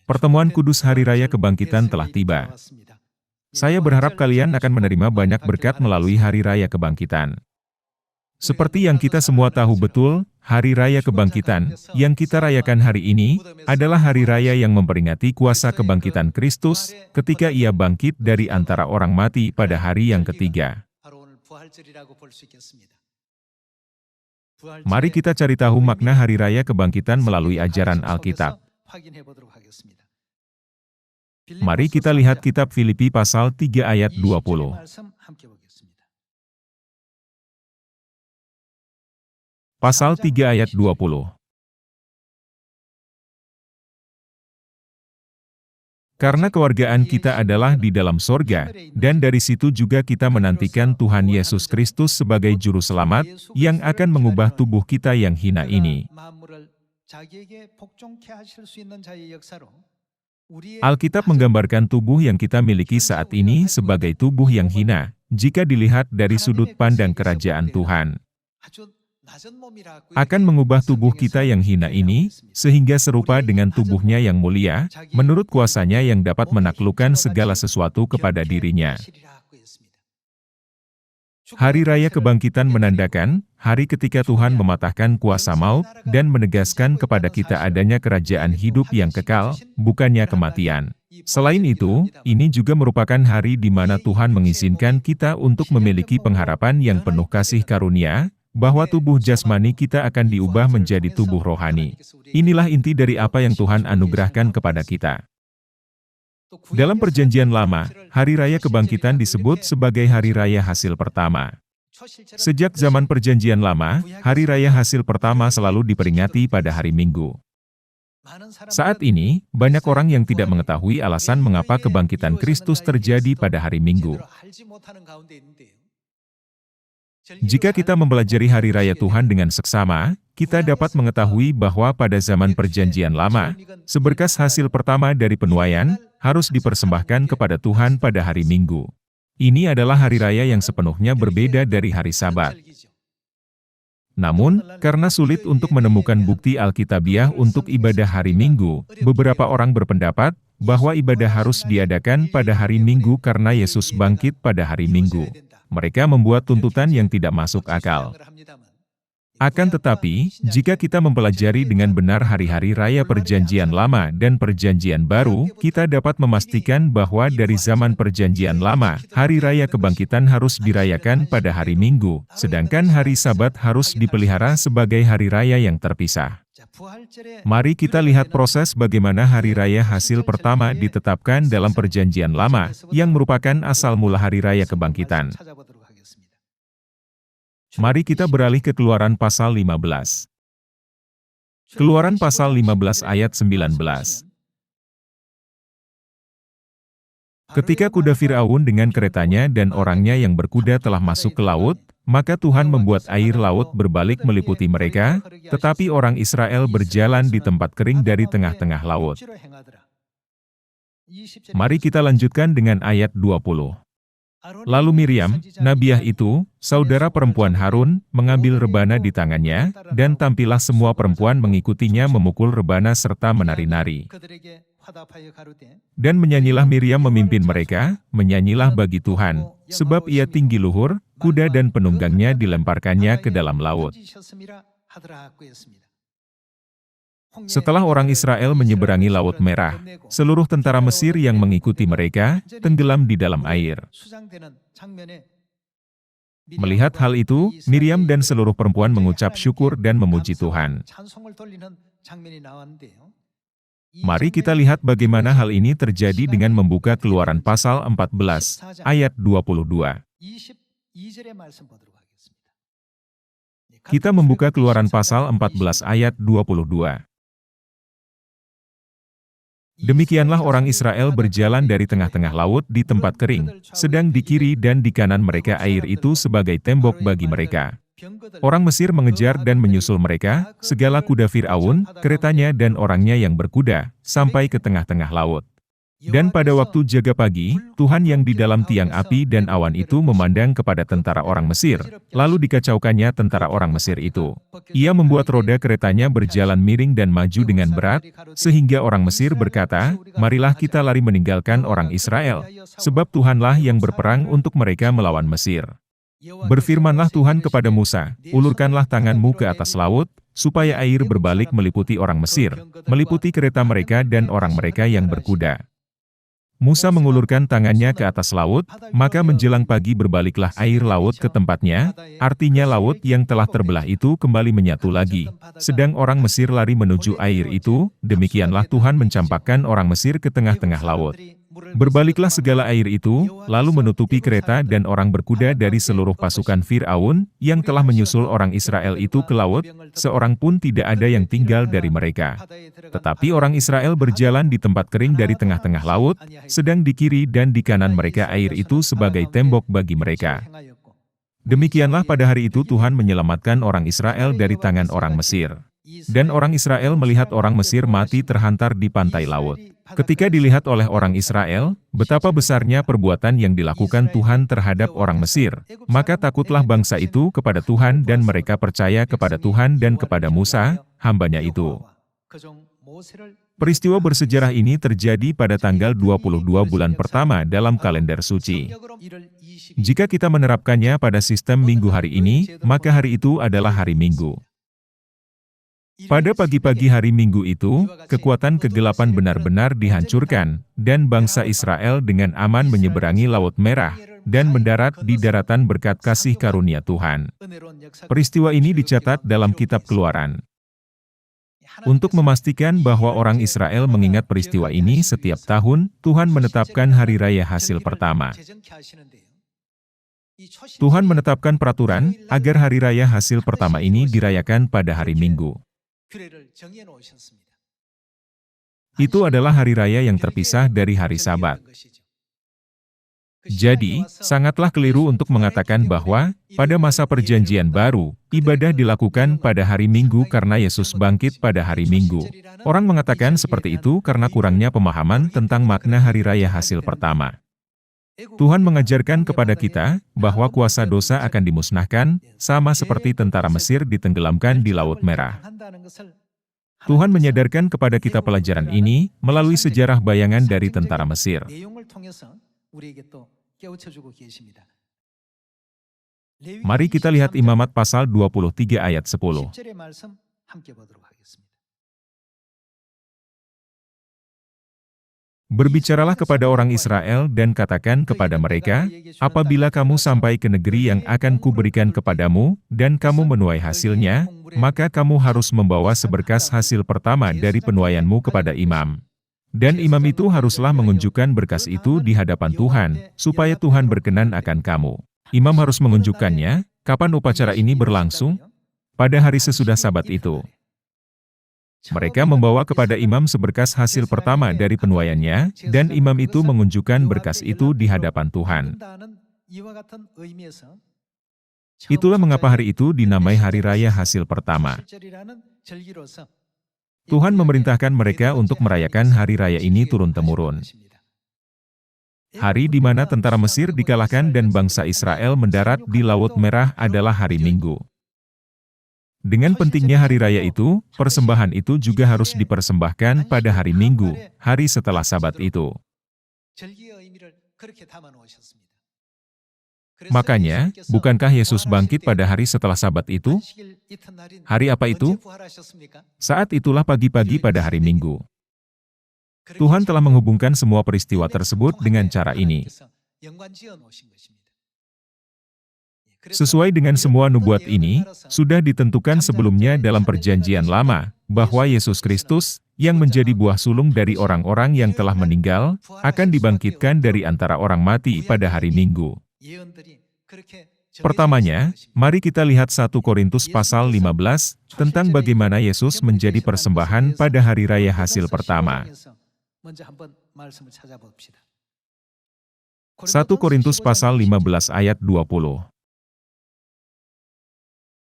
Pertemuan Kudus Hari Raya Kebangkitan telah tiba. Saya berharap kalian akan menerima banyak berkat melalui Hari Raya Kebangkitan. Seperti yang kita semua tahu betul, Hari Raya Kebangkitan yang kita rayakan hari ini adalah hari raya yang memperingati kuasa kebangkitan Kristus ketika Ia bangkit dari antara orang mati pada hari yang ketiga. Mari kita cari tahu makna Hari Raya Kebangkitan melalui ajaran Alkitab. Mari kita lihat kitab Filipi pasal 3 ayat 20. Pasal 3 ayat 20. Karena kewargaan kita adalah di dalam sorga, dan dari situ juga kita menantikan Tuhan Yesus Kristus sebagai Juru Selamat, yang akan mengubah tubuh kita yang hina ini. Alkitab menggambarkan tubuh yang kita miliki saat ini sebagai tubuh yang hina, jika dilihat dari sudut pandang kerajaan Tuhan. Akan mengubah tubuh kita yang hina ini, sehingga serupa dengan tubuhnya yang mulia, menurut kuasanya yang dapat menaklukkan segala sesuatu kepada dirinya. Hari Raya Kebangkitan menandakan, hari ketika Tuhan mematahkan kuasa maut, dan menegaskan kepada kita adanya kerajaan hidup yang kekal, bukannya kematian. Selain itu, ini juga merupakan hari di mana Tuhan mengizinkan kita untuk memiliki pengharapan yang penuh kasih karunia, bahwa tubuh jasmani kita akan diubah menjadi tubuh rohani. Inilah inti dari apa yang Tuhan anugerahkan kepada kita. Dalam Perjanjian Lama, Hari Raya Kebangkitan disebut sebagai Hari Raya Hasil Pertama. Sejak zaman Perjanjian Lama, Hari Raya Hasil Pertama selalu diperingati pada hari Minggu. Saat ini, banyak orang yang tidak mengetahui alasan mengapa kebangkitan Kristus terjadi pada hari Minggu. Jika kita mempelajari Hari Raya Tuhan dengan seksama, kita dapat mengetahui bahwa pada zaman Perjanjian Lama, seberkas hasil pertama dari penuaian harus dipersembahkan kepada Tuhan pada hari Minggu. Ini adalah hari raya yang sepenuhnya berbeda dari hari Sabat. Namun, karena sulit untuk menemukan bukti Alkitabiah untuk ibadah hari Minggu, beberapa orang berpendapat bahwa ibadah harus diadakan pada hari Minggu karena Yesus bangkit pada hari Minggu. Mereka membuat tuntutan yang tidak masuk akal. Akan tetapi, jika kita mempelajari dengan benar hari-hari raya Perjanjian Lama dan Perjanjian Baru, kita dapat memastikan bahwa dari zaman Perjanjian Lama, Hari Raya Kebangkitan harus dirayakan pada hari Minggu, sedangkan hari Sabat harus dipelihara sebagai hari raya yang terpisah. Mari kita lihat proses bagaimana Hari Raya Hasil Pertama ditetapkan dalam Perjanjian Lama, yang merupakan asal mula Hari Raya Kebangkitan. Mari kita beralih ke Keluaran pasal 15. Keluaran pasal 15 ayat 19. Ketika kuda Firaun dengan keretanya dan orangnya yang berkuda telah masuk ke laut, maka Tuhan membuat air laut berbalik meliputi mereka, tetapi orang Israel berjalan di tempat kering dari tengah-tengah laut. Mari kita lanjutkan dengan ayat 20. Lalu Miriam, nabiah itu, saudara perempuan Harun, mengambil rebana di tangannya, dan tampillah semua perempuan mengikutinya memukul rebana serta menari-nari. Dan menyanyilah Miriam memimpin mereka, menyanyilah bagi Tuhan, sebab ia tinggi luhur, kuda dan penunggangnya dilemparkannya ke dalam laut. Setelah orang Israel menyeberangi Laut Merah, seluruh tentara Mesir yang mengikuti mereka tenggelam di dalam air. Melihat hal itu, Miriam dan seluruh perempuan mengucap syukur dan memuji Tuhan. Mari kita lihat bagaimana hal ini terjadi dengan membuka Keluaran pasal 14, ayat 22. Kita membuka Keluaran pasal 14 ayat 22. Demikianlah orang Israel berjalan dari tengah-tengah laut di tempat kering, sedang di kiri dan di kanan mereka air itu sebagai tembok bagi mereka. Orang Mesir mengejar dan menyusul mereka, segala kuda Firaun, keretanya dan orangnya yang berkuda, sampai ke tengah-tengah laut. Dan pada waktu jaga pagi, Tuhan yang di dalam tiang api dan awan itu memandang kepada tentara orang Mesir, lalu dikacaukannya tentara orang Mesir itu. Ia membuat roda keretanya berjalan miring dan maju dengan berat, sehingga orang Mesir berkata, "Marilah kita lari meninggalkan orang Israel, sebab Tuhanlah yang berperang untuk mereka melawan Mesir." Berfirmanlah Tuhan kepada Musa, "Ulurkanlah tanganmu ke atas laut, supaya air berbalik meliputi orang Mesir, meliputi kereta mereka dan orang mereka yang berkuda." Musa mengulurkan tangannya ke atas laut, maka menjelang pagi berbaliklah air laut ke tempatnya, artinya laut yang telah terbelah itu kembali menyatu lagi. Sedang orang Mesir lari menuju air itu, demikianlah Tuhan mencampakkan orang Mesir ke tengah-tengah laut. Berbaliklah segala air itu, lalu menutupi kereta dan orang berkuda dari seluruh pasukan Fir'aun, yang telah menyusul orang Israel itu ke laut, seorang pun tidak ada yang tinggal dari mereka. Tetapi orang Israel berjalan di tempat kering dari tengah-tengah laut, sedang di kiri dan di kanan mereka air itu sebagai tembok bagi mereka. Demikianlah pada hari itu Tuhan menyelamatkan orang Israel dari tangan orang Mesir. Dan orang Israel melihat orang Mesir mati terhantar di pantai laut. Ketika dilihat oleh orang Israel, betapa besarnya perbuatan yang dilakukan Tuhan terhadap orang Mesir, maka takutlah bangsa itu kepada Tuhan dan mereka percaya kepada Tuhan dan kepada Musa, hambanya itu. Peristiwa bersejarah ini terjadi pada tanggal 22 bulan pertama dalam kalender suci. Jika kita menerapkannya pada sistem minggu hari ini, maka hari itu adalah hari Minggu. Pada pagi-pagi hari Minggu itu, kekuatan kegelapan benar-benar dihancurkan, dan bangsa Israel dengan aman menyeberangi Laut Merah, dan mendarat di daratan berkat kasih karunia Tuhan. Peristiwa ini dicatat dalam kitab Keluaran. Untuk memastikan bahwa orang Israel mengingat peristiwa ini setiap tahun, Tuhan menetapkan hari raya hasil pertama. Tuhan menetapkan peraturan agar hari raya hasil pertama ini dirayakan pada hari Minggu. Itu adalah hari raya yang terpisah dari hari Sabat. Jadi, sangatlah keliru untuk mengatakan bahwa, pada masa Perjanjian Baru, ibadah dilakukan pada hari Minggu karena Yesus bangkit pada hari Minggu. Orang mengatakan seperti itu karena kurangnya pemahaman tentang makna hari raya hasil pertama. Tuhan mengajarkan kepada kita bahwa kuasa dosa akan dimusnahkan, sama seperti tentara Mesir ditenggelamkan di Laut Merah. Tuhan menyadarkan kepada kita pelajaran ini melalui sejarah bayangan dari tentara Mesir. Mari kita lihat Imamat pasal 23 ayat 10. Berbicaralah kepada orang Israel dan katakan kepada mereka, apabila kamu sampai ke negeri yang akan kuberikan kepadamu, dan kamu menuai hasilnya, maka kamu harus membawa seberkas hasil pertama dari penuaianmu kepada imam. Dan imam itu haruslah mengunjukkan berkas itu di hadapan Tuhan, supaya Tuhan berkenan akan kamu. Imam harus menunjukkannya, kapan upacara ini berlangsung? Pada hari sesudah Sabat itu. Mereka membawa kepada imam seberkas hasil pertama dari penuaiannya, dan imam itu mengunjukkan berkas itu di hadapan Tuhan. Itulah mengapa hari itu dinamai Hari Raya Hasil Pertama. Tuhan memerintahkan mereka untuk merayakan hari raya ini turun-temurun. Hari di mana tentara Mesir dikalahkan dan bangsa Israel mendarat di Laut Merah adalah hari Minggu. Dengan pentingnya hari raya itu, persembahan itu juga harus dipersembahkan pada hari Minggu, hari setelah Sabat itu. Makanya, bukankah Yesus bangkit pada hari setelah Sabat itu? Hari apa itu? Saat itulah pagi-pagi pada hari Minggu. Tuhan telah menghubungkan semua peristiwa tersebut dengan cara ini. Sesuai dengan semua nubuat ini, sudah ditentukan sebelumnya dalam Perjanjian Lama, bahwa Yesus Kristus, yang menjadi buah sulung dari orang-orang yang telah meninggal, akan dibangkitkan dari antara orang mati pada hari Minggu. Pertamanya, mari kita lihat 1 Korintus pasal 15, tentang bagaimana Yesus menjadi persembahan pada hari raya hasil pertama. 1 Korintus pasal 15 ayat 20.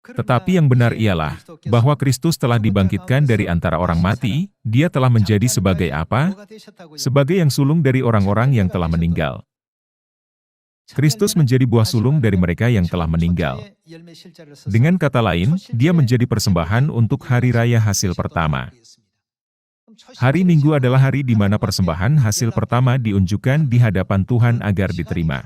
Tetapi yang benar ialah, bahwa Kristus telah dibangkitkan dari antara orang mati, Dia telah menjadi sebagai apa? Sebagai yang sulung dari orang-orang yang telah meninggal. Kristus menjadi buah sulung dari mereka yang telah meninggal. Dengan kata lain, Dia menjadi persembahan untuk hari raya hasil pertama. Hari Minggu adalah hari di mana persembahan hasil pertama diunjukkan di hadapan Tuhan agar diterima.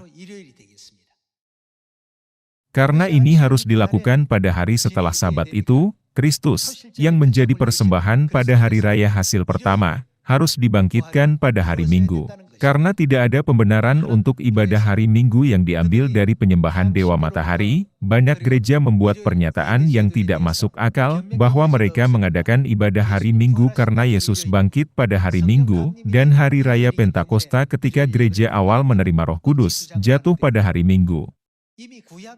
Karena ini harus dilakukan pada hari setelah Sabat itu, Kristus, yang menjadi persembahan pada hari raya hasil pertama, harus dibangkitkan pada hari Minggu. Karena tidak ada pembenaran untuk ibadah hari Minggu yang diambil dari penyembahan Dewa Matahari, banyak gereja membuat pernyataan yang tidak masuk akal, bahwa mereka mengadakan ibadah hari Minggu karena Yesus bangkit pada hari Minggu, dan hari raya Pentakosta ketika gereja awal menerima Roh Kudus, jatuh pada hari Minggu.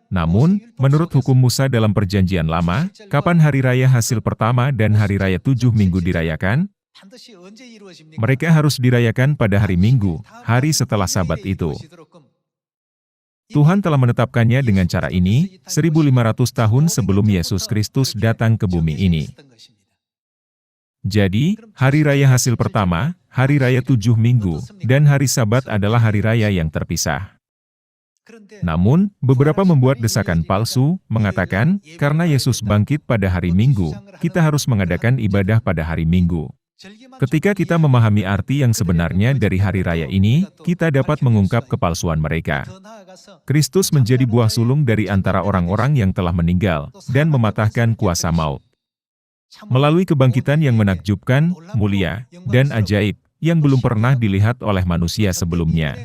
Namun, menurut hukum Musa dalam Perjanjian Lama, kapan hari raya hasil pertama dan hari raya 7 minggu dirayakan? Mereka harus dirayakan pada hari Minggu, hari setelah Sabat itu. Tuhan telah menetapkannya dengan cara ini, 1500 tahun sebelum Yesus Kristus datang ke bumi ini. Jadi, hari raya hasil pertama, hari raya 7 minggu, dan hari Sabat adalah hari raya yang terpisah. Namun, beberapa membuat desakan palsu, mengatakan, karena Yesus bangkit pada hari Minggu, kita harus mengadakan ibadah pada hari Minggu. Ketika kita memahami arti yang sebenarnya dari hari raya ini, kita dapat mengungkap kepalsuan mereka. Kristus menjadi buah sulung dari antara orang-orang yang telah meninggal, dan mematahkan kuasa maut. Melalui kebangkitan yang menakjubkan, mulia, dan ajaib, yang belum pernah dilihat oleh manusia sebelumnya.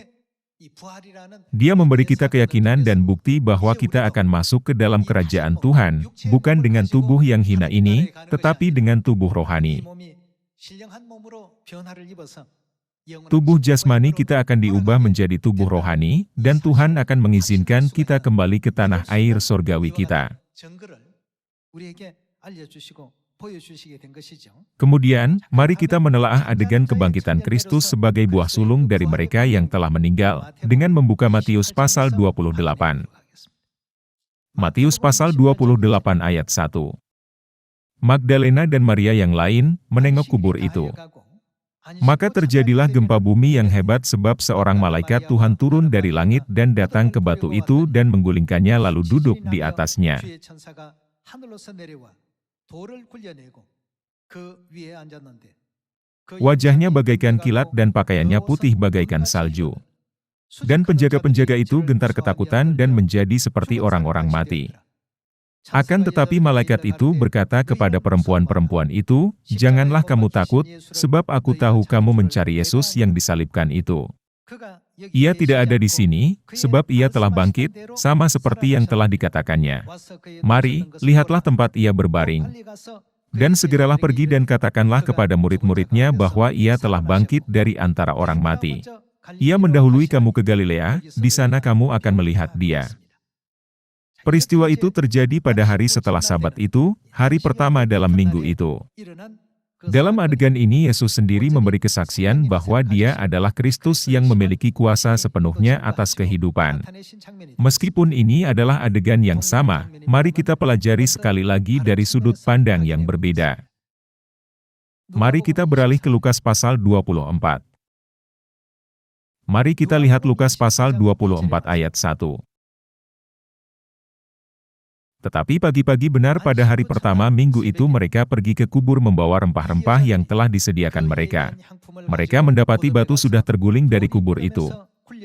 Dia memberi kita keyakinan dan bukti bahwa kita akan masuk ke dalam kerajaan Tuhan, bukan dengan tubuh yang hina ini, tetapi dengan tubuh rohani. Tubuh jasmani kita akan diubah menjadi tubuh rohani, dan Tuhan akan mengizinkan kita kembali ke tanah air sorgawi kita. Kemudian, mari kita menelaah adegan kebangkitan Kristus sebagai buah sulung dari mereka yang telah meninggal, dengan membuka Matius pasal 28. Matius pasal 28 ayat 1. Magdalena dan Maria yang lain menengok kubur itu. Maka terjadilah gempa bumi yang hebat sebab seorang malaikat Tuhan turun dari langit dan datang ke batu itu dan menggulingkannya lalu duduk di atasnya. Wajahnya bagaikan kilat dan pakaiannya putih bagaikan salju. Dan penjaga-penjaga itu gentar ketakutan dan menjadi seperti orang-orang mati. Akan tetapi malaikat itu berkata kepada perempuan-perempuan itu, "Janganlah kamu takut, sebab aku tahu kamu mencari Yesus yang disalibkan itu. Ia tidak ada di sini, sebab ia telah bangkit, sama seperti yang telah dikatakannya. Mari, lihatlah tempat ia berbaring. Dan segeralah pergi dan katakanlah kepada murid-muridnya bahwa ia telah bangkit dari antara orang mati. Ia mendahului kamu ke Galilea, di sana kamu akan melihat dia." Peristiwa itu terjadi pada hari setelah Sabat itu, hari pertama dalam minggu itu. Dalam adegan ini Yesus sendiri memberi kesaksian bahwa Dia adalah Kristus yang memiliki kuasa sepenuhnya atas kehidupan. Meskipun ini adalah adegan yang sama, mari kita pelajari sekali lagi dari sudut pandang yang berbeda. Mari kita beralih ke Lukas pasal 24. Mari kita lihat Lukas pasal 24 ayat 1. Tetapi pagi-pagi benar pada hari pertama minggu itu mereka pergi ke kubur membawa rempah-rempah yang telah disediakan mereka. Mereka mendapati batu sudah terguling dari kubur itu.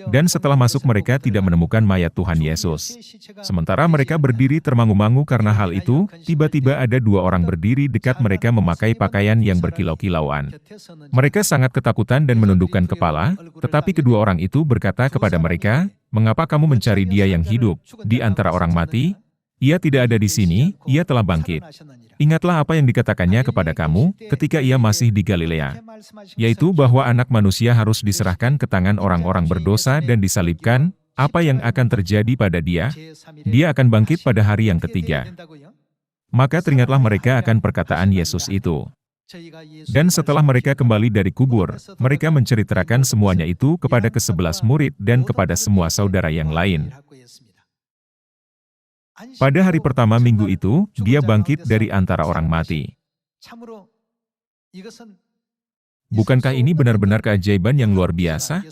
Dan setelah masuk mereka tidak menemukan mayat Tuhan Yesus. Sementara mereka berdiri termangu-mangu karena hal itu, tiba-tiba ada dua orang berdiri dekat mereka memakai pakaian yang berkilau-kilauan. Mereka sangat ketakutan dan menundukkan kepala, tetapi kedua orang itu berkata kepada mereka, "Mengapa kamu mencari Dia yang hidup di antara orang mati? Ia tidak ada di sini, ia telah bangkit. Ingatlah apa yang dikatakannya kepada kamu, ketika ia masih di Galilea. Yaitu bahwa anak manusia harus diserahkan ke tangan orang-orang berdosa dan disalibkan, apa yang akan terjadi pada dia? Dia akan bangkit pada hari yang ketiga." Maka teringatlah mereka akan perkataan Yesus itu. Dan setelah mereka kembali dari kubur, mereka menceritakan semuanya itu kepada ke-11 murid dan kepada semua saudara yang lain. Pada hari pertama minggu itu, dia bangkit dari antara orang mati. Bukankah ini benar-benar keajaiban yang luar biasa?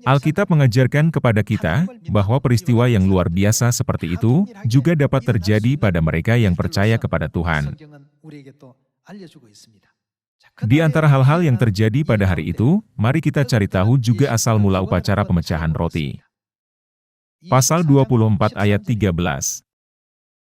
Alkitab mengajarkan kepada kita bahwa peristiwa yang luar biasa seperti itu juga dapat terjadi pada mereka yang percaya kepada Tuhan. Di antara hal-hal yang terjadi pada hari itu, mari kita cari tahu juga asal mula upacara pemecahan roti. Pasal 24 ayat 13.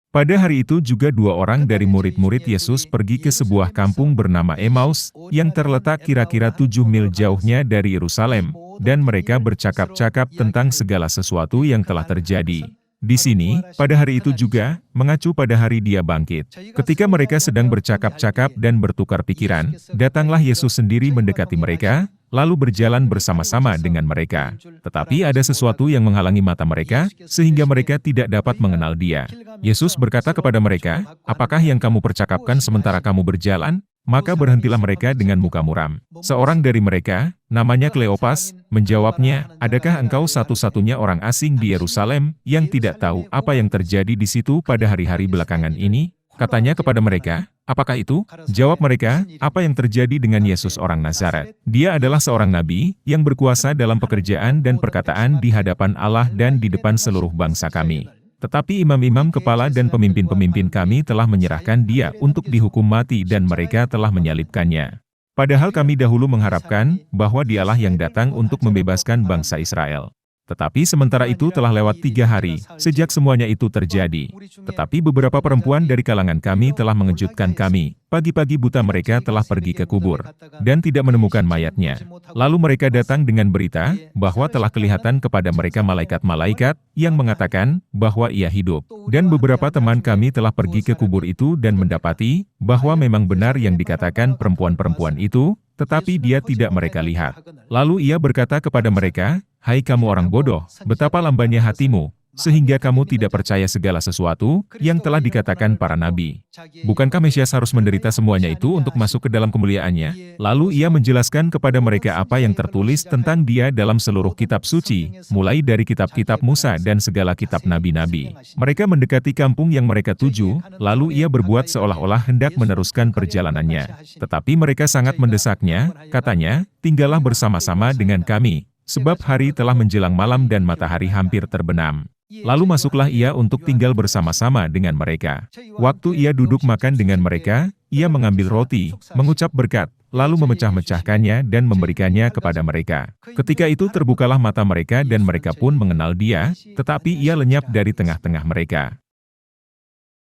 Pada hari itu juga dua orang dari murid-murid Yesus pergi ke sebuah kampung bernama Emmaus, yang terletak kira-kira 7 mil jauhnya dari Yerusalem, dan mereka bercakap-cakap tentang segala sesuatu yang telah terjadi. Di sini, pada hari itu juga, mengacu pada hari dia bangkit. Ketika mereka sedang bercakap-cakap dan bertukar pikiran, datanglah Yesus sendiri mendekati mereka, lalu berjalan bersama-sama dengan mereka. Tetapi ada sesuatu yang menghalangi mata mereka, sehingga mereka tidak dapat mengenal dia. Yesus berkata kepada mereka, "Apakah yang kamu percakapkan sementara kamu berjalan?" Maka berhentilah mereka dengan muka muram. Seorang dari mereka, namanya Kleopas, menjawabnya, "Adakah engkau satu-satunya orang asing di Yerusalem yang tidak tahu apa yang terjadi di situ pada hari-hari belakangan ini?" Katanya kepada mereka, "Apakah itu?" Jawab mereka, "Apa yang terjadi dengan Yesus orang Nazaret? Dia adalah seorang nabi yang berkuasa dalam pekerjaan dan perkataan di hadapan Allah dan di depan seluruh bangsa kami. Tetapi imam-imam kepala dan pemimpin-pemimpin kami telah menyerahkan dia untuk dihukum mati dan mereka telah menyalibkannya. Padahal kami dahulu mengharapkan bahwa dialah yang datang untuk membebaskan bangsa Israel. Tetapi sementara itu telah lewat 3 hari, sejak semuanya itu terjadi. Tetapi beberapa perempuan dari kalangan kami telah mengejutkan kami. Pagi-pagi buta mereka telah pergi ke kubur, dan tidak menemukan mayatnya. Lalu mereka datang dengan berita, bahwa telah kelihatan kepada mereka malaikat-malaikat, yang mengatakan, bahwa ia hidup. Dan beberapa teman kami telah pergi ke kubur itu dan mendapati, bahwa memang benar yang dikatakan perempuan-perempuan itu, tetapi dia tidak mereka lihat. Lalu ia berkata kepada mereka, "Hai kamu orang bodoh, betapa lambannya hatimu, sehingga kamu tidak percaya segala sesuatu yang telah dikatakan para nabi. Bukankah Mesias harus menderita semuanya itu untuk masuk ke dalam kemuliaannya?" Lalu ia menjelaskan kepada mereka apa yang tertulis tentang dia dalam seluruh kitab suci, mulai dari kitab-kitab Musa dan segala kitab nabi-nabi. Mereka mendekati kampung yang mereka tuju, lalu ia berbuat seolah-olah hendak meneruskan perjalanannya. Tetapi mereka sangat mendesaknya, katanya, "Tinggallah bersama-sama dengan kami, sebab hari telah menjelang malam dan matahari hampir terbenam." Lalu masuklah ia untuk tinggal bersama-sama dengan mereka. Waktu ia duduk makan dengan mereka, ia mengambil roti, mengucap berkat, lalu memecah-mecahkannya dan memberikannya kepada mereka. Ketika itu terbukalah mata mereka dan mereka pun mengenal dia, tetapi ia lenyap dari tengah-tengah mereka.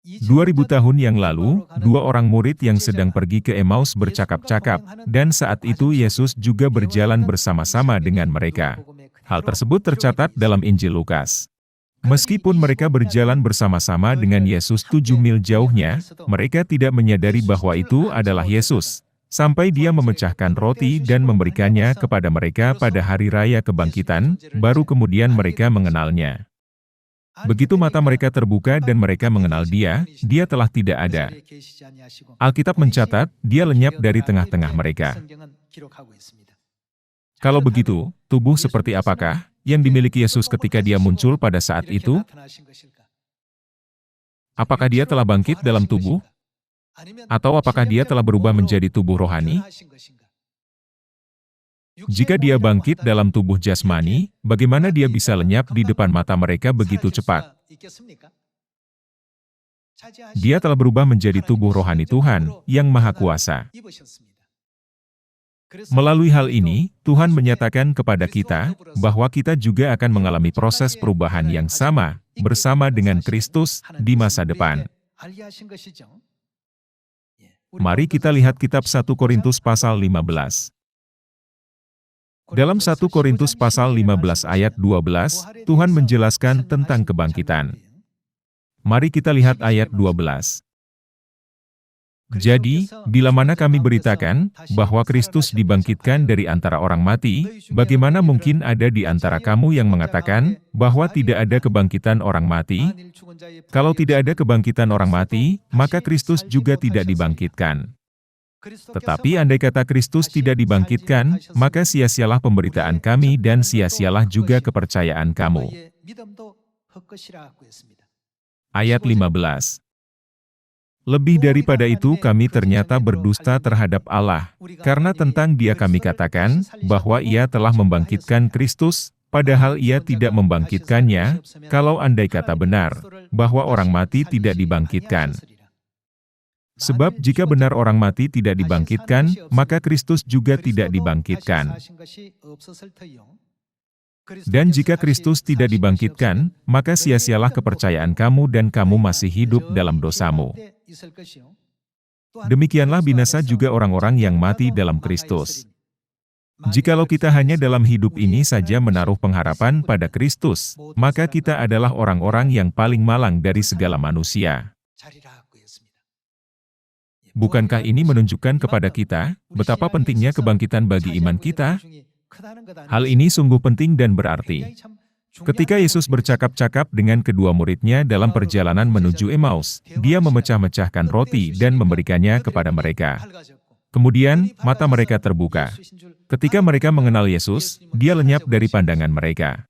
2000 tahun yang lalu, dua orang murid yang sedang pergi ke Emmaus bercakap-cakap, dan saat itu Yesus juga berjalan bersama-sama dengan mereka. Hal tersebut tercatat dalam Injil Lukas. Meskipun mereka berjalan bersama-sama dengan Yesus 7 mil jauhnya, mereka tidak menyadari bahwa itu adalah Yesus, sampai dia memecahkan roti dan memberikannya kepada mereka pada hari raya kebangkitan, baru kemudian mereka mengenalnya. Begitu mata mereka terbuka dan mereka mengenal dia, dia telah tidak ada. Alkitab mencatat, dia lenyap dari tengah-tengah mereka. Kalau begitu, tubuh seperti apakah yang dimiliki Yesus ketika dia muncul pada saat itu? Apakah dia telah bangkit dalam tubuh? Atau apakah dia telah berubah menjadi tubuh rohani? Jika dia bangkit dalam tubuh jasmani, bagaimana dia bisa lenyap di depan mata mereka begitu cepat? Dia telah berubah menjadi tubuh rohani Tuhan, yang Maha Kuasa. Melalui hal ini, Tuhan menyatakan kepada kita, bahwa kita juga akan mengalami proses perubahan yang sama, bersama dengan Kristus, di masa depan. Mari kita lihat kitab 1 Korintus pasal 15. Dalam 1 Korintus pasal 15 ayat 12, Tuhan menjelaskan tentang kebangkitan. Mari kita lihat ayat 12. Jadi, bila mana kami beritakan bahwa Kristus dibangkitkan dari antara orang mati, bagaimana mungkin ada di antara kamu yang mengatakan bahwa tidak ada kebangkitan orang mati? Kalau tidak ada kebangkitan orang mati, maka Kristus juga tidak dibangkitkan. Tetapi andai kata Kristus tidak dibangkitkan, maka sia-sialah pemberitaan kami dan sia-sialah juga kepercayaan kamu. Ayat 15. Lebih daripada itu kami ternyata berdusta terhadap Allah, karena tentang Dia kami katakan, bahwa Ia telah membangkitkan Kristus, padahal Ia tidak membangkitkannya, kalau andai kata benar, bahwa orang mati tidak dibangkitkan. Sebab jika benar orang mati tidak dibangkitkan, maka Kristus juga tidak dibangkitkan. Dan jika Kristus tidak dibangkitkan, maka sia-sialah kepercayaan kamu dan kamu masih hidup dalam dosamu. Demikianlah binasa juga orang-orang yang mati dalam Kristus. Jikalau kita hanya dalam hidup ini saja menaruh pengharapan pada Kristus, maka kita adalah orang-orang yang paling malang dari segala manusia. Bukankah ini menunjukkan kepada kita, betapa pentingnya kebangkitan bagi iman kita? Hal ini sungguh penting dan berarti. Ketika Yesus bercakap-cakap dengan kedua muridnya dalam perjalanan menuju Emmaus, Dia memecah-mecahkan roti dan memberikannya kepada mereka. Kemudian, mata mereka terbuka. Ketika mereka mengenal Yesus, Dia lenyap dari pandangan mereka.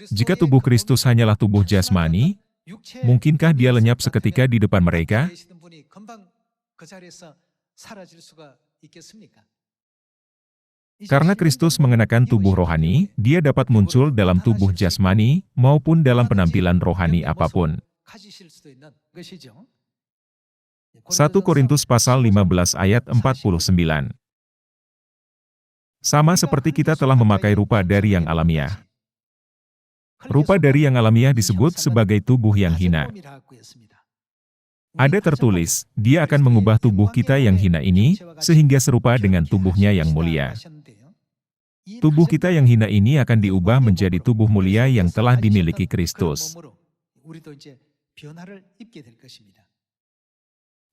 Jika tubuh Kristus hanyalah tubuh jasmani, mungkinkah Dia lenyap seketika di depan mereka? Karena Kristus mengenakan tubuh rohani, Dia dapat muncul dalam tubuh jasmani, maupun dalam penampilan rohani apapun. 1 Korintus pasal 15 ayat 49. Sama seperti kita telah memakai rupa dari yang alamiah. Rupa dari yang alamiah disebut sebagai tubuh yang hina. Ada tertulis, Dia akan mengubah tubuh kita yang hina ini, sehingga serupa dengan tubuhnya yang mulia. Tubuh kita yang hina ini akan diubah menjadi tubuh mulia yang telah dimiliki Kristus.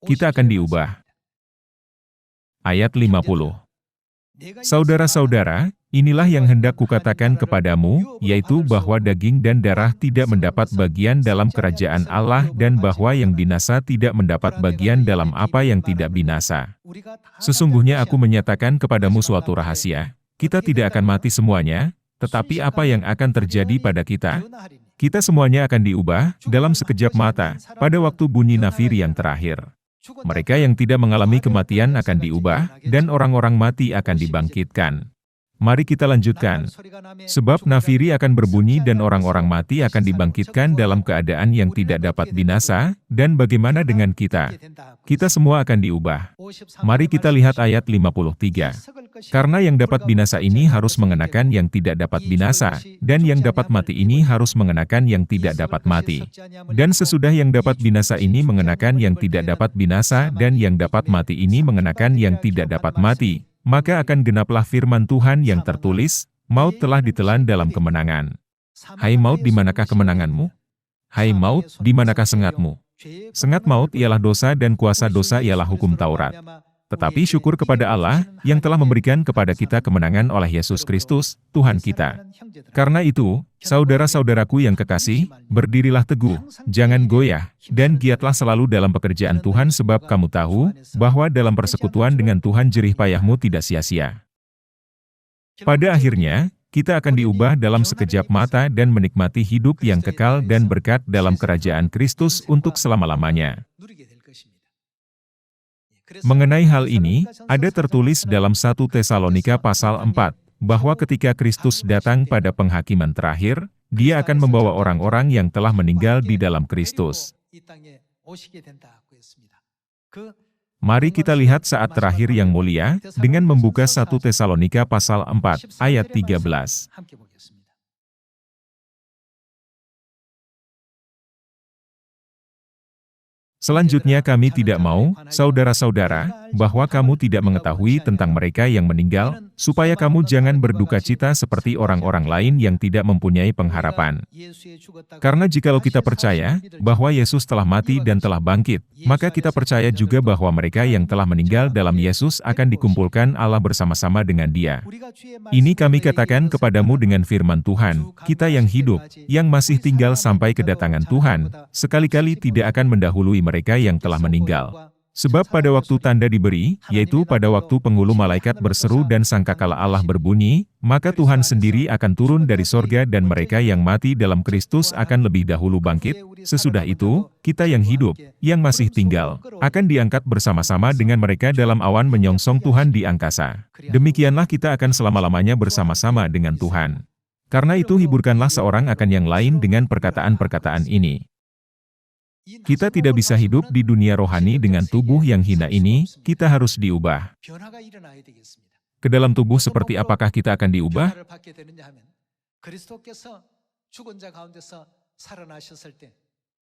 Kita akan diubah. Ayat 50. Saudara-saudara, inilah yang hendak kukatakan kepadamu, yaitu bahwa daging dan darah tidak mendapat bagian dalam kerajaan Allah dan bahwa yang binasa tidak mendapat bagian dalam apa yang tidak binasa. Sesungguhnya aku menyatakan kepadamu suatu rahasia. Kita tidak akan mati semuanya, tetapi apa yang akan terjadi pada kita? Kita semuanya akan diubah dalam sekejap mata, pada waktu bunyi nafiri yang terakhir. Mereka yang tidak mengalami kematian akan diubah, dan orang-orang mati akan dibangkitkan. Mari kita lanjutkan. Sebab nafiri akan berbunyi dan orang-orang mati akan dibangkitkan dalam keadaan yang tidak dapat binasa, dan bagaimana dengan kita? Kita semua akan diubah. Mari kita lihat ayat 53. Karena yang dapat binasa ini harus mengenakan yang tidak dapat binasa, dan yang dapat mati ini harus mengenakan yang tidak dapat mati. Dan sesudah yang dapat binasa ini mengenakan yang tidak dapat binasa, dan yang dapat mati ini mengenakan yang tidak dapat mati, maka akan genaplah firman Tuhan yang tertulis, maut telah ditelan dalam kemenangan. Hai maut, di manakah kemenanganmu? Hai maut, di manakah sengatmu? Sengat maut ialah dosa dan kuasa dosa ialah hukum Taurat. Tetapi syukur kepada Allah, yang telah memberikan kepada kita kemenangan oleh Yesus Kristus, Tuhan kita. Karena itu, saudara-saudaraku yang kekasih, berdirilah teguh, jangan goyah, dan giatlah selalu dalam pekerjaan Tuhan sebab kamu tahu, bahwa dalam persekutuan dengan Tuhan jerih payahmu tidak sia-sia. Pada akhirnya, kita akan diubah dalam sekejap mata dan menikmati hidup yang kekal dan berkat dalam kerajaan Kristus untuk selama-lamanya. Mengenai hal ini, ada tertulis dalam 1 Tesalonika pasal 4, bahwa ketika Kristus datang pada penghakiman terakhir, Dia akan membawa orang-orang yang telah meninggal di dalam Kristus. Mari kita lihat saat terakhir yang mulia, dengan membuka 1 Tesalonika pasal 4, ayat 13. Selanjutnya kami tidak mau, saudara-saudara, bahwa kamu tidak mengetahui tentang mereka yang meninggal, supaya kamu jangan berduka cita seperti orang-orang lain yang tidak mempunyai pengharapan. Karena jikalau kita percaya, bahwa Yesus telah mati dan telah bangkit, maka kita percaya juga bahwa mereka yang telah meninggal dalam Yesus akan dikumpulkan Allah bersama-sama dengan Dia. Ini kami katakan kepadamu dengan firman Tuhan, kita yang hidup, yang masih tinggal sampai kedatangan Tuhan, sekali-kali tidak akan mendahului mereka yang telah meninggal. Sebab pada waktu tanda diberi, yaitu pada waktu penghulu malaikat berseru dan sangkakala Allah berbunyi, maka Tuhan sendiri akan turun dari sorga dan mereka yang mati dalam Kristus akan lebih dahulu bangkit. Sesudah itu, kita yang hidup, yang masih tinggal, akan diangkat bersama-sama dengan mereka dalam awan menyongsong Tuhan di angkasa. Demikianlah kita akan selama-lamanya bersama-sama dengan Tuhan. Karena itu hiburkanlah seorang akan yang lain dengan perkataan-perkataan ini. Kita tidak bisa hidup di dunia rohani dengan tubuh yang hina ini, kita harus diubah. Ke dalam tubuh seperti apakah kita akan diubah?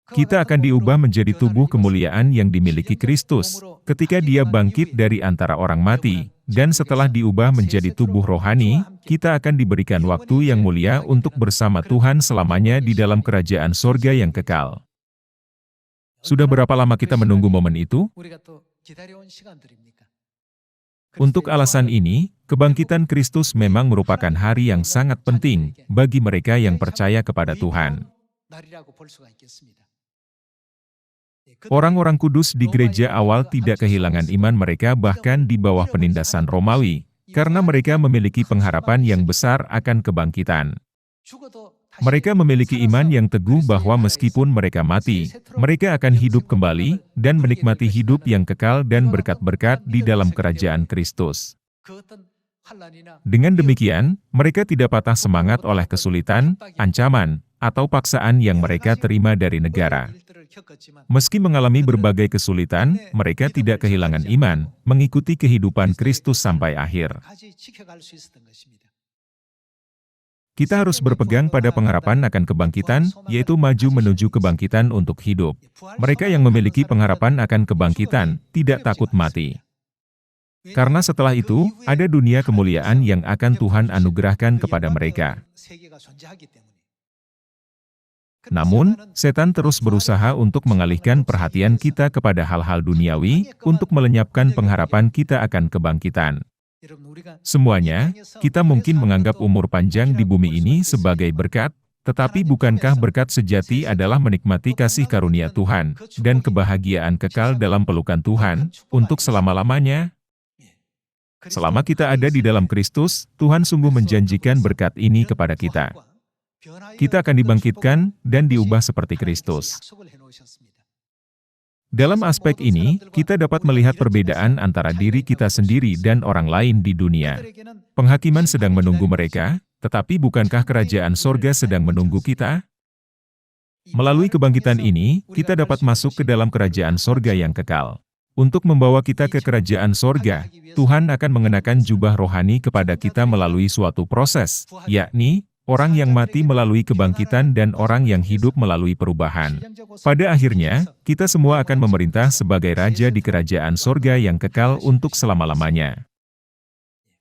Kita akan diubah menjadi tubuh kemuliaan yang dimiliki Kristus, ketika Dia bangkit dari antara orang mati, dan setelah diubah menjadi tubuh rohani, kita akan diberikan waktu yang mulia untuk bersama Tuhan selamanya di dalam kerajaan sorga yang kekal. Sudah berapa lama kita menunggu momen itu? Untuk alasan ini, kebangkitan Kristus memang merupakan hari yang sangat penting bagi mereka yang percaya kepada Tuhan. Orang-orang kudus di gereja awal tidak kehilangan iman mereka bahkan di bawah penindasan Romawi, karena mereka memiliki pengharapan yang besar akan kebangkitan. Mereka memiliki iman yang teguh bahwa meskipun mereka mati, mereka akan hidup kembali dan menikmati hidup yang kekal dan berkat-berkat di dalam kerajaan Kristus. Dengan demikian, mereka tidak patah semangat oleh kesulitan, ancaman, atau paksaan yang mereka terima dari negara. Meski mengalami berbagai kesulitan, mereka tidak kehilangan iman, mengikuti kehidupan Kristus sampai akhir. Kita harus berpegang pada pengharapan akan kebangkitan, yaitu maju menuju kebangkitan untuk hidup. Mereka yang memiliki pengharapan akan kebangkitan, tidak takut mati. Karena setelah itu, ada dunia kemuliaan yang akan Tuhan anugerahkan kepada mereka. Namun, setan terus berusaha untuk mengalihkan perhatian kita kepada hal-hal duniawi, untuk melenyapkan pengharapan kita akan kebangkitan. Semuanya, kita mungkin menganggap umur panjang di bumi ini sebagai berkat, tetapi bukankah berkat sejati adalah menikmati kasih karunia Tuhan, dan kebahagiaan kekal dalam pelukan Tuhan, untuk selama-lamanya? Selama kita ada di dalam Kristus, Tuhan sungguh menjanjikan berkat ini kepada kita. Kita akan dibangkitkan dan diubah seperti Kristus. Dalam aspek ini, kita dapat melihat perbedaan antara diri kita sendiri dan orang lain di dunia. Penghakiman sedang menunggu mereka, tetapi bukankah kerajaan sorga sedang menunggu kita? Melalui kebangkitan ini, kita dapat masuk ke dalam kerajaan sorga yang kekal. Untuk membawa kita ke kerajaan sorga, Tuhan akan mengenakan jubah rohani kepada kita melalui suatu proses, yakni, orang yang mati melalui kebangkitan dan orang yang hidup melalui perubahan. Pada akhirnya, kita semua akan memerintah sebagai raja di kerajaan sorga yang kekal untuk selama-lamanya.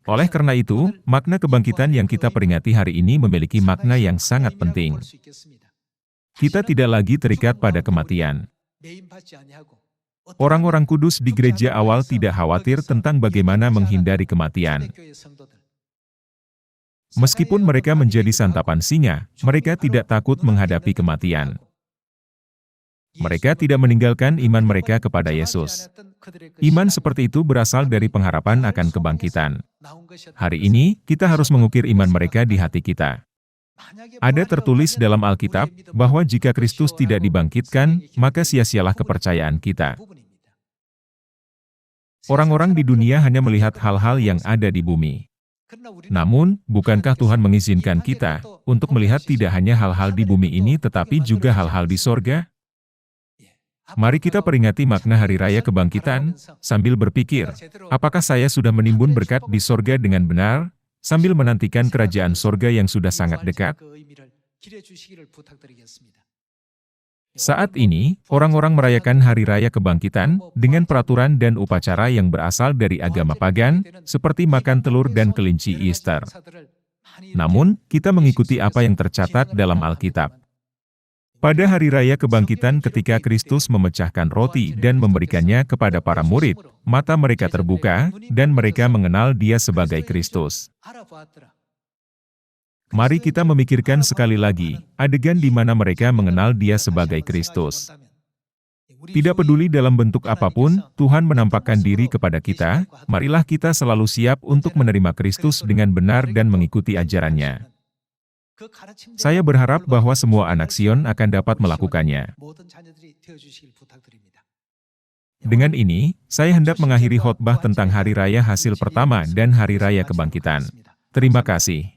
Oleh karena itu, makna kebangkitan yang kita peringati hari ini memiliki makna yang sangat penting. Kita tidak lagi terikat pada kematian. Orang-orang kudus di gereja awal tidak khawatir tentang bagaimana menghindari kematian. Meskipun mereka menjadi santapan singa, mereka tidak takut menghadapi kematian. Mereka tidak meninggalkan iman mereka kepada Yesus. Iman seperti itu berasal dari pengharapan akan kebangkitan. Hari ini, kita harus mengukir iman mereka di hati kita. Ada tertulis dalam Alkitab, bahwa jika Kristus tidak dibangkitkan, maka sia-sialah kepercayaan kita. Orang-orang di dunia hanya melihat hal-hal yang ada di bumi. Namun, bukankah Tuhan mengizinkan kita untuk melihat tidak hanya hal-hal di bumi ini tetapi juga hal-hal di sorga? Mari kita peringati makna Hari Raya Kebangkitan, sambil berpikir, apakah saya sudah menimbun berkat di sorga dengan benar, sambil menantikan kerajaan sorga yang sudah sangat dekat? Saat ini, orang-orang merayakan Hari Raya Kebangkitan dengan peraturan dan upacara yang berasal dari agama pagan, seperti makan telur dan kelinci Easter. Namun, kita mengikuti apa yang tercatat dalam Alkitab. Pada Hari Raya Kebangkitan ketika Kristus memecahkan roti dan memberikannya kepada para murid, mata mereka terbuka, dan mereka mengenal Dia sebagai Kristus. Mari kita memikirkan sekali lagi, adegan di mana mereka mengenal Dia sebagai Kristus. Tidak peduli dalam bentuk apapun, Tuhan menampakkan diri kepada kita, marilah kita selalu siap untuk menerima Kristus dengan benar dan mengikuti ajarannya. Saya berharap bahwa semua anak Sion akan dapat melakukannya. Dengan ini, saya hendak mengakhiri khotbah tentang Hari Raya Hasil Pertama dan Hari Raya Kebangkitan. Terima kasih.